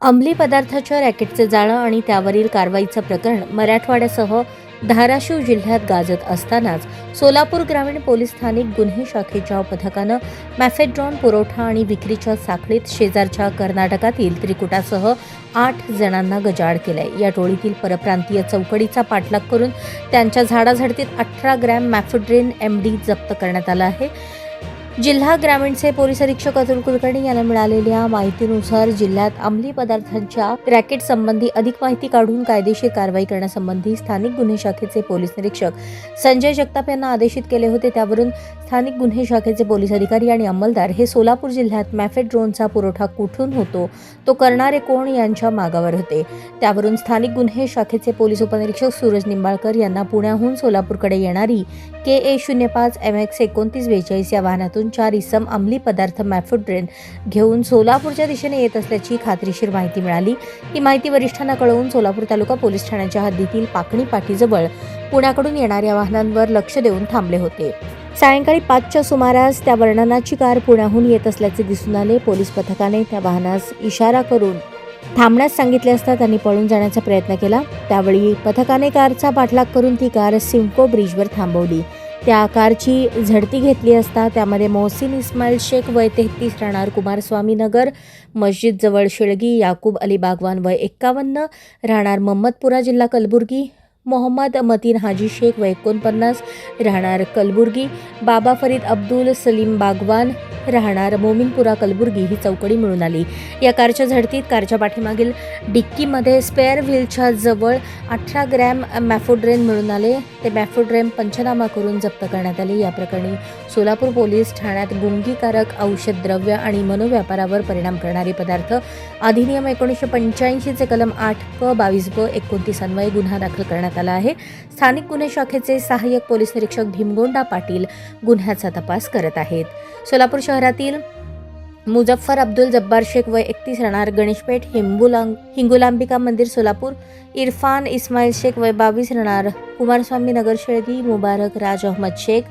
अंमली पदार्थाच्या रॅकेटचे जाळं आणि त्यावरील कारवाईचं प्रकरण मराठवाड्यासह धाराशिव जिल्ह्यात गाजत असतानाच सोलापूर ग्रामीण पोलीस स्थानिक गुन्हे शाखेच्या पथकानं मॅफेड्रॉन पुरवठा आणि विक्रीच्या साखळीत शेजारच्या कर्नाटकातील त्रिकुटासह 8 जणांना गजाआड केलंय। या टोळीतील परप्रांतीय चौकडीचा पाठलाग करून त्यांच्या झाडाझडतीत 18 ग्रॅम मॅफेड्रेन MD जप्त करण्यात आला आहे। जिल्हा ग्रामीणचे पोलीस अधीक्षक अतुल कुलकर्णी यांना मिळालेल्या माहितीनुसार जिल्ह्यात अंमली पदार्थांच्या रॅकेट संबंधी अधिक माहिती काढून कायदेशीर कारवाई करण्यासंबंधी स्थानिक गुन्हे शाखेचे पोलीस निरीक्षक संजय जगताप यांना आदेशित केले होते। त्यावरून स्थानिक गुन्हे शाखेचे पोलीस अधिकारी आणि अंमलदार हे सोलापूर जिल्ह्यात मॅफेड्रोनचा पुरवठा कुठून होतो, तो करणारे कोण यांच्या मागावर होते। त्यावरून स्थानिक गुन्हे शाखेचे पोलीस उपनिरीक्षक सूरज निंबाळकर यांना पुण्याहून सोलापूरकडे येणारी KA 05 MX 2942 या वाहनातून 4 इसम अंमली पदार्थ मॅफेड्रेन घेऊन सोलापूरच्या दिशेने येत असल्याची खात्रीशीर माहिती मिळाली। ही माहिती वरिष्ठांना कळवून सोलापूर तालुका पोलीस ठाण्याच्या हद्दीतील पाकणी पाटीजवळ पुण्याकडून येणाऱ्या वाहनांवर लक्ष देऊन थांबले होते। सायंकाळी 5च्या सुमारास त्या वर्णनाची कार पुण्याहून येत असल्याचे दिसून आले। पोलीस पथकाने त्या वाहनास इशारा करून थांबण्यास सांगितले असता त्यांनी पळून जाण्याचा प्रयत्न केला। त्यावेळी पथकाने कारचा पाठलाग करून ती कार सिमको ब्रिजवर थांबवली। त्या कारची झडती घेतली असता त्यामध्ये मोहसिन इस्माईल शेख वय 33 राहणार कुमारस्वामी नगर मस्जिद जवळ शेळगी, याकूब अली बागवान वय 51 राहणार मोहम्मदपुरा जिल्हा कलबुर्गी, मोहम्मद मतीन हाजी शेख वय 49 राहणार कलबुर्गी, बाबा फरीद अब्दुल सलीम बागवान राहणार मोमिनपुरा कलबुर्गी ही चौकडी मिळून आली। या कारच्या झडतीत कारच्या पाठीमागील डिक्कीमध्ये स्पेअर व्हीलच्या जवळ 18 ग्रॅम मॅफेड्रेन मिळून आले। ते मॅफेड्रेन पंचनामा करून जप्त करण्यात आले। या प्रकरणी सोलापूर पोलीस ठाण्यात गुंगीकारक औषध द्रव्य आणि मनोव्यापारावर परिणाम करणारे पदार्थ अधिनियम 1985 चे कलम 8 क 22 ब 29 अन्वये गुन्हा दाखल करण्यात आला आहे। स्थानिक गुन्हे शाखेचे सहाय्यक पोलीस निरीक्षक भीमगोंडा पाटील गुन्ह्याचा तपास करत आहेत। सोलापूर शहरातील मुजफ्फर अब्दुल जब्बार शेख वय 31 राहणार गणेशपेठ हिंगुलांबिका मंदिर सोलापूर, इरफान इस्माईल शेख वय 22 राहणार कुमारस्वामी नगर शेळगी, मुबारक राज अहमद शेख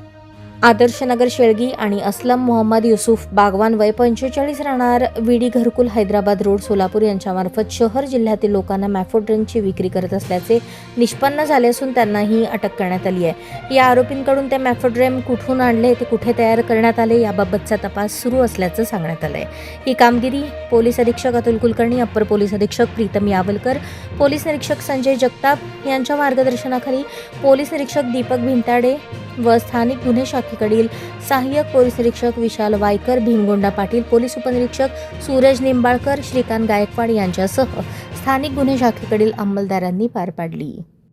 आदर्श नगर शेळगी आणि असलम मोहम्मद युसुफ बागवान वय 45 राहणार विडी घरकुल हैदराबाद रोड सोलापूर यांच्यामार्फत शहर जिल्ह्यातील लोकांना मॅफेड्रेनची विक्री करत असल्याचे निष्पन्न झाले असून त्यांनाही अटक करण्यात आली आहे। या आरोपींकडून ते मॅफेड्रेन कुठून आणले, ते कुठे तयार करण्यात आले याबाबतचा तपास सुरू असल्याचं सांगण्यात आलंय। ही कामगिरी पोलीस अधीक्षक अतुल कुलकर्णी, अप्पर पोलीस अधीक्षक प्रीतम यावलकर, पोलीस निरीक्षक संजय जगताप यांच्या मार्गदर्शनाखाली पोलीस निरीक्षक दीपक भिंताडे व स्थानिक गुन्हे शाखेकडील सहाय्यक पोलीस निरीक्षक विशाल वायकर, भीमगोंडा पाटील, पोलीस उपनिरीक्षक सूरज निंबाळकर, श्रीकांत गायकवाड यांच्यासह स्थानिक गुन्हे शाखेकडील अंमलदारांनी पार पाडली।